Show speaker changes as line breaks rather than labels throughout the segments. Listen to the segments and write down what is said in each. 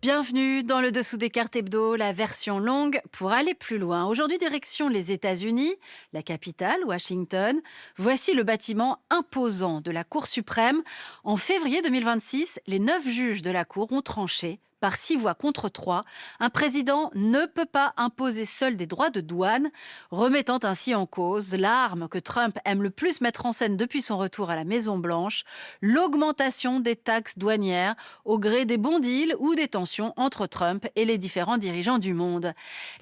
Bienvenue dans le Dessous des cartes hebdo, la version longue pour aller plus loin. Aujourd'hui, direction les États-Unis, la capitale, Washington. Voici le bâtiment imposant de la Cour suprême. En février 2026, les 9 juges de la Cour ont tranché par 6 voix contre 3. Un président ne peut pas imposer seul des droits de douane, remettant ainsi en cause l'arme que Trump aime le plus mettre en scène depuis son retour à la Maison-Blanche, l'augmentation des taxes douanières au gré des bons deals ou des tensions entre Trump et les différents dirigeants du monde.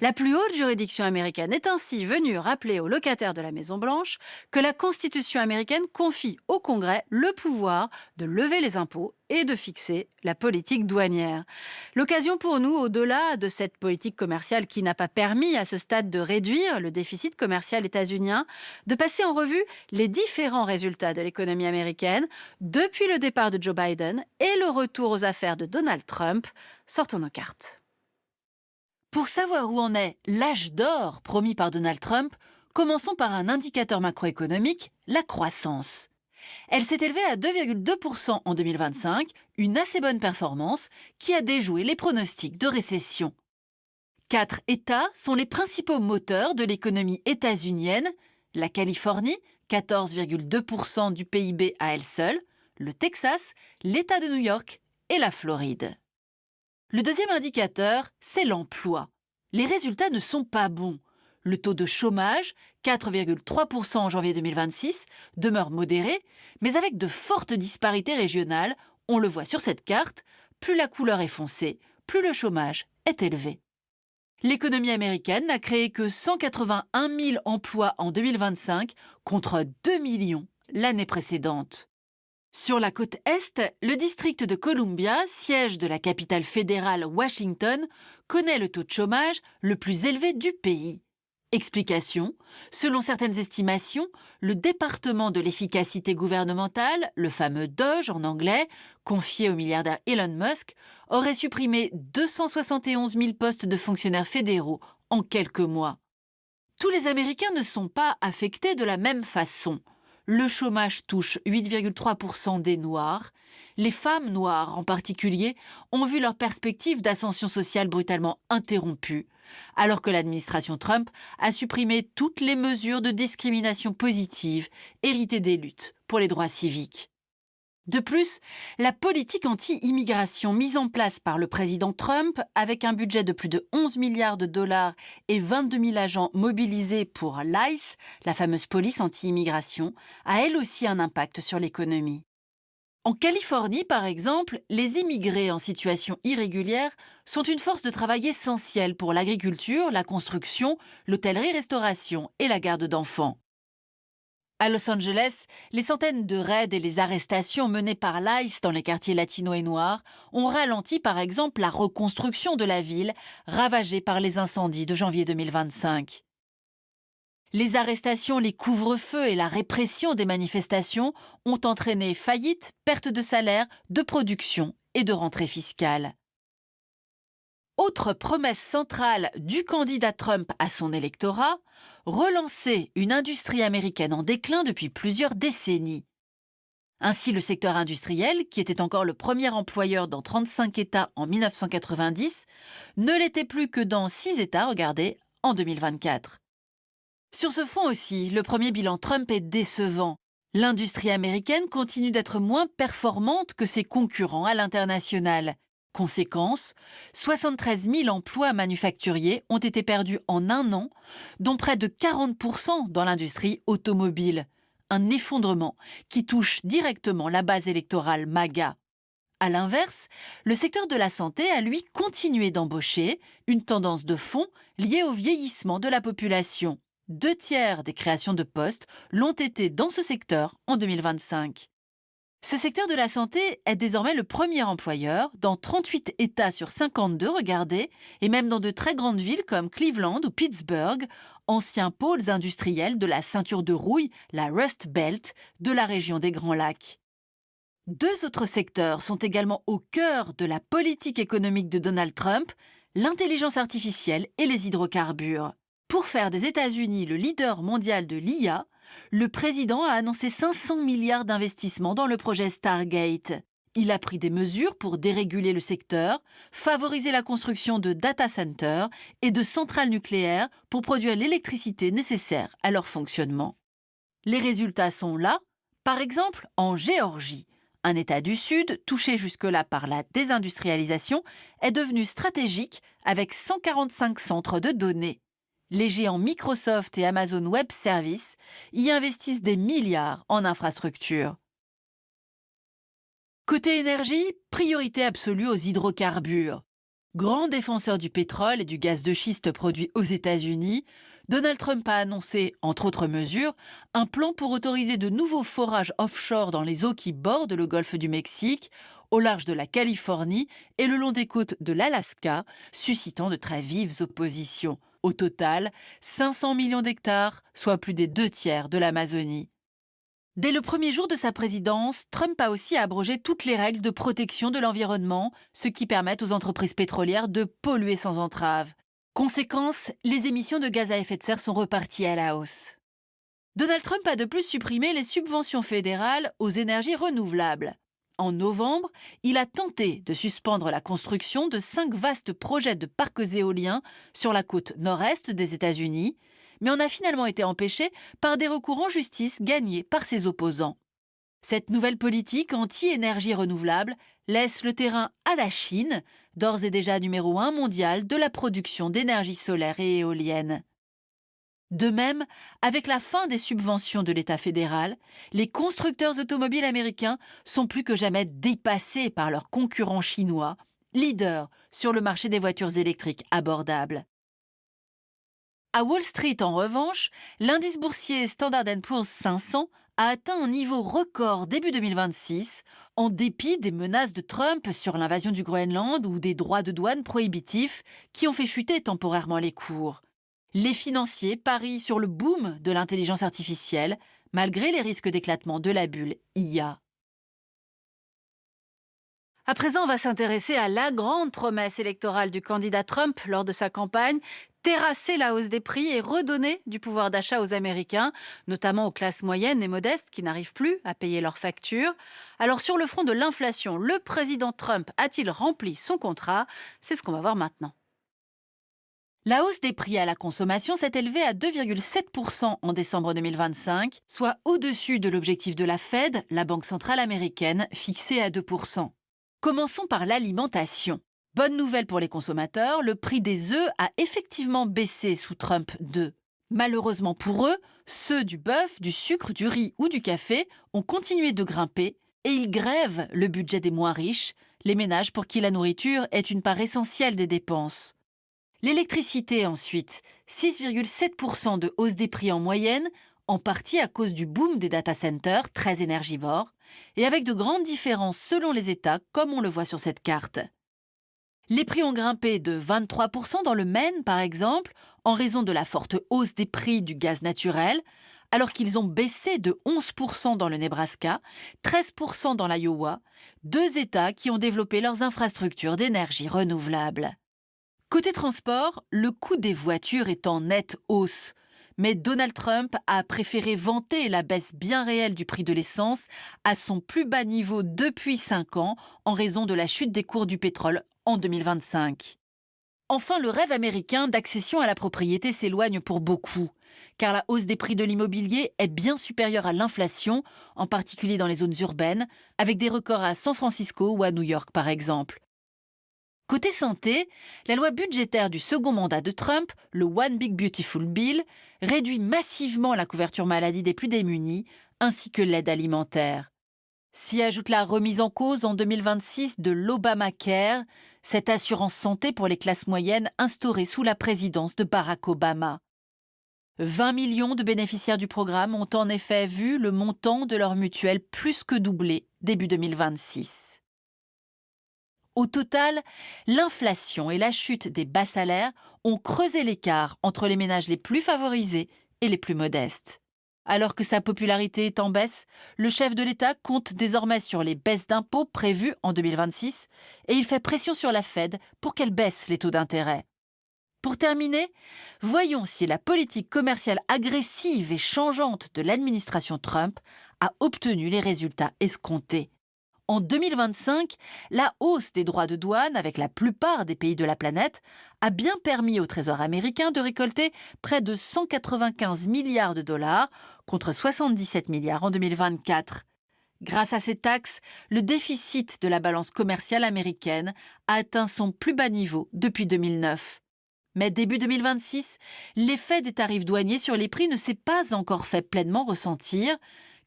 La plus haute juridiction américaine est ainsi venue rappeler aux locataires de la Maison-Blanche que la Constitution américaine confie au Congrès le pouvoir de lever les impôts et de fixer la politique douanière. L'occasion pour nous, au-delà de cette politique commerciale qui n'a pas permis à ce stade de réduire le déficit commercial états-unien, de passer en revue les différents résultats de l'économie américaine depuis le départ de Joe Biden et le retour aux affaires de Donald Trump. Sortons nos cartes. Pour savoir où en est l'âge d'or promis par Donald Trump, commençons par un indicateur macroéconomique, la croissance. Elle s'est élevée à 2,2% en 2025, une assez bonne performance qui a déjoué les pronostics de récession. 4 États sont les principaux moteurs de l'économie états-unienne, la Californie, 14,2% du PIB à elle seule, le Texas, l'État de New York et la Floride. Le deuxième indicateur, c'est l'emploi. Les résultats ne sont pas bons. Le taux de chômage, 4,3% en janvier 2026, demeure modéré, mais avec de fortes disparités régionales, on le voit sur cette carte, plus la couleur est foncée, plus le chômage est élevé. L'économie américaine n'a créé que 181 000 emplois en 2025 contre 2 millions l'année précédente. Sur la côte Est, le district de Columbia, siège de la capitale fédérale Washington, connaît le taux de chômage le plus élevé du pays. Explication, selon certaines estimations, le département de l'efficacité gouvernementale, le fameux DOGE en anglais, confié au milliardaire Elon Musk, aurait supprimé 271 000 postes de fonctionnaires fédéraux en quelques mois. Tous les Américains ne sont pas affectés de la même façon. Le chômage touche 8,3% des Noirs. Les femmes noires, en particulier, ont vu leur perspective d'ascension sociale brutalement interrompue, alors que l'administration Trump a supprimé toutes les mesures de discrimination positive héritées des luttes pour les droits civiques. De plus, la politique anti-immigration mise en place par le président Trump, avec un budget de plus de 11 milliards de dollars et 22 000 agents mobilisés pour l'ICE, la fameuse police anti-immigration, a elle aussi un impact sur l'économie. En Californie, par exemple, les immigrés en situation irrégulière sont une force de travail essentielle pour l'agriculture, la construction, l'hôtellerie-restauration et la garde d'enfants. À Los Angeles, les centaines de raids et les arrestations menées par l'ICE dans les quartiers latinos et noirs ont ralenti par exemple la reconstruction de la ville ravagée par les incendies de janvier 2025. Les arrestations, les couvre-feux et la répression des manifestations ont entraîné faillites, pertes de salaire, de production et de rentrées fiscales. Autre promesse centrale du candidat Trump à son électorat, relancer une industrie américaine en déclin depuis plusieurs décennies. Ainsi, le secteur industriel, qui était encore le premier employeur dans 35 États en 1990, ne l'était plus que dans 6 États, regardez, en 2024. Sur ce fond aussi, le premier bilan Trump est décevant. L'industrie américaine continue d'être moins performante que ses concurrents à l'international. Conséquence, 73 000 emplois manufacturiers ont été perdus en un an, dont près de 40% dans l'industrie automobile. Un effondrement qui touche directement la base électorale MAGA. A l'inverse, le secteur de la santé a lui continué d'embaucher, une tendance de fond liée au vieillissement de la population. 2/3 des créations de postes l'ont été dans ce secteur en 2025. Ce secteur de la santé est désormais le premier employeur dans 38 États sur 52, regardez, et même dans de très grandes villes comme Cleveland ou Pittsburgh, anciens pôles industriels de la ceinture de rouille, la Rust Belt, de la région des Grands Lacs. 2 autres secteurs sont également au cœur de la politique économique de Donald Trump, l'intelligence artificielle et les hydrocarbures. Pour faire des États-Unis le leader mondial de l'IA, le président a annoncé 500 milliards d'investissements dans le projet Stargate. Il a pris des mesures pour déréguler le secteur, favoriser la construction de data centers et de centrales nucléaires pour produire l'électricité nécessaire à leur fonctionnement. Les résultats sont là, par exemple en Géorgie. Un État du Sud, touché jusque-là par la désindustrialisation, est devenu stratégique avec 145 centres de données. Les géants Microsoft et Amazon Web Services y investissent des milliards en infrastructures. Côté énergie, priorité absolue aux hydrocarbures. Grand défenseur du pétrole et du gaz de schiste produit aux États-Unis, Donald Trump a annoncé, entre autres mesures, un plan pour autoriser de nouveaux forages offshore dans les eaux qui bordent le golfe du Mexique, au large de la Californie et le long des côtes de l'Alaska, suscitant de très vives oppositions. Au total, 500 millions d'hectares, soit plus des 2/3 de l'Amazonie. Dès le premier jour de sa présidence, Trump a aussi abrogé toutes les règles de protection de l'environnement, ce qui permet aux entreprises pétrolières de polluer sans entrave. Conséquence, les émissions de gaz à effet de serre sont reparties à la hausse. Donald Trump a de plus supprimé les subventions fédérales aux énergies renouvelables. En novembre, il a tenté de suspendre la construction de 5 vastes projets de parcs éoliens sur la côte nord-est des États-Unis, mais en a finalement été empêché par des recours en justice gagnés par ses opposants. Cette nouvelle politique anti-énergie renouvelable laisse le terrain à la Chine, d'ores et déjà numéro 1 mondial de la production d'énergie solaire et éolienne. De même, avec la fin des subventions de l'État fédéral, les constructeurs automobiles américains sont plus que jamais dépassés par leurs concurrents chinois, leaders sur le marché des voitures électriques abordables. À Wall Street, en revanche, l'indice boursier Standard & Poor's 500 a atteint un niveau record début 2026, en dépit des menaces de Trump sur l'invasion du Groenland ou des droits de douane prohibitifs qui ont fait chuter temporairement les cours. Les financiers parient sur le boom de l'intelligence artificielle, malgré les risques d'éclatement de la bulle IA. À présent, on va s'intéresser à la grande promesse électorale du candidat Trump lors de sa campagne, terrasser la hausse des prix et redonner du pouvoir d'achat aux Américains, notamment aux classes moyennes et modestes qui n'arrivent plus à payer leurs factures. Alors sur le front de l'inflation, le président Trump a-t-il rempli son contrat? C'est ce qu'on va voir maintenant. La hausse des prix à la consommation s'est élevée à 2,7% en décembre 2025, soit au-dessus de l'objectif de la Fed, la Banque centrale américaine, fixé à 2%. Commençons par l'alimentation. Bonne nouvelle pour les consommateurs, le prix des œufs a effectivement baissé sous Trump 2. Malheureusement pour eux, ceux du bœuf, du sucre, du riz ou du café ont continué de grimper et ils grèvent le budget des moins riches, les ménages pour qui la nourriture est une part essentielle des dépenses. L'électricité ensuite, 6,7% de hausse des prix en moyenne, en partie à cause du boom des data centers très énergivores, et avec de grandes différences selon les États comme on le voit sur cette carte. Les prix ont grimpé de 23% dans le Maine, par exemple, en raison de la forte hausse des prix du gaz naturel, alors qu'ils ont baissé de 11% dans le Nebraska, 13% dans l'Iowa, 2 États qui ont développé leurs infrastructures d'énergie renouvelable. Côté transport, le coût des voitures est en nette hausse, mais Donald Trump a préféré vanter la baisse bien réelle du prix de l'essence à son plus bas niveau depuis 5 ans en raison de la chute des cours du pétrole en 2025. Enfin, le rêve américain d'accession à la propriété s'éloigne pour beaucoup, car la hausse des prix de l'immobilier est bien supérieure à l'inflation, en particulier dans les zones urbaines, avec des records à San Francisco ou à New York par exemple. Côté santé, la loi budgétaire du second mandat de Trump, le One Big Beautiful Bill, réduit massivement la couverture maladie des plus démunis, ainsi que l'aide alimentaire. S'y ajoute la remise en cause en 2026 de l'Obamacare, cette assurance santé pour les classes moyennes instaurée sous la présidence de Barack Obama. 20 millions de bénéficiaires du programme ont en effet vu le montant de leur mutuelle plus que doubler début 2026. Au total, l'inflation et la chute des bas salaires ont creusé l'écart entre les ménages les plus favorisés et les plus modestes. Alors que sa popularité est en baisse, le chef de l'État compte désormais sur les baisses d'impôts prévues en 2026 et il fait pression sur la Fed pour qu'elle baisse les taux d'intérêt. Pour terminer, voyons si la politique commerciale agressive et changeante de l'administration Trump a obtenu les résultats escomptés.
En 2025, la hausse des droits de douane avec la plupart des pays de la planète a bien permis au Trésor américain de récolter près de 195 milliards de dollars contre 77 milliards en 2024. Grâce à ces taxes, le déficit de la balance commerciale américaine a atteint son plus bas niveau depuis 2009. Mais début 2026, l'effet des tarifs douaniers sur les prix ne s'est pas encore fait pleinement ressentir,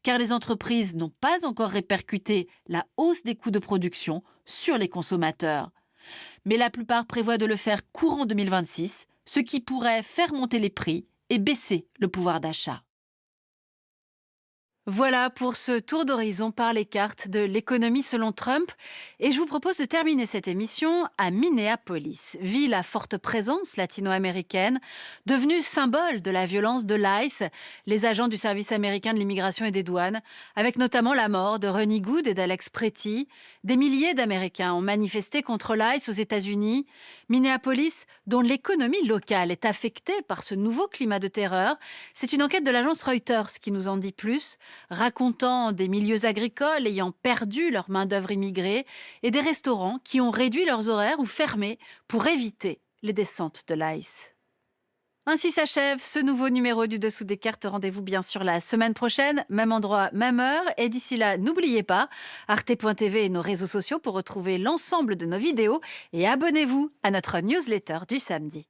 car les entreprises n'ont pas encore répercuté la hausse des coûts de production sur les consommateurs. Mais la plupart prévoient de le faire courant 2026, ce qui pourrait faire monter les prix et baisser le pouvoir d'achat.
Voilà pour ce tour d'horizon par les cartes de l'économie selon Trump. Et je vous propose de terminer cette émission à Minneapolis, ville à forte présence latino-américaine, devenue symbole de la violence de l'ICE, les agents du service américain de l'immigration et des douanes, avec notamment la mort de Ronnie Good et d'Alex Pretty. Des milliers d'Américains ont manifesté contre l'ICE aux États-Unis. Minneapolis, dont l'économie locale est affectée par ce nouveau climat de terreur, c'est une enquête de l'agence Reuters qui nous en dit plus, racontant des milieux agricoles ayant perdu leur main-d'œuvre immigrée et des restaurants qui ont réduit leurs horaires ou fermé pour éviter les descentes de l'ICE. Ainsi s'achève ce nouveau numéro du Dessous des cartes. Rendez-vous bien sûr la semaine prochaine, même endroit, même heure. Et d'ici là, n'oubliez pas, arte.tv et nos réseaux sociaux pour retrouver l'ensemble de nos vidéos et abonnez-vous à notre newsletter du samedi.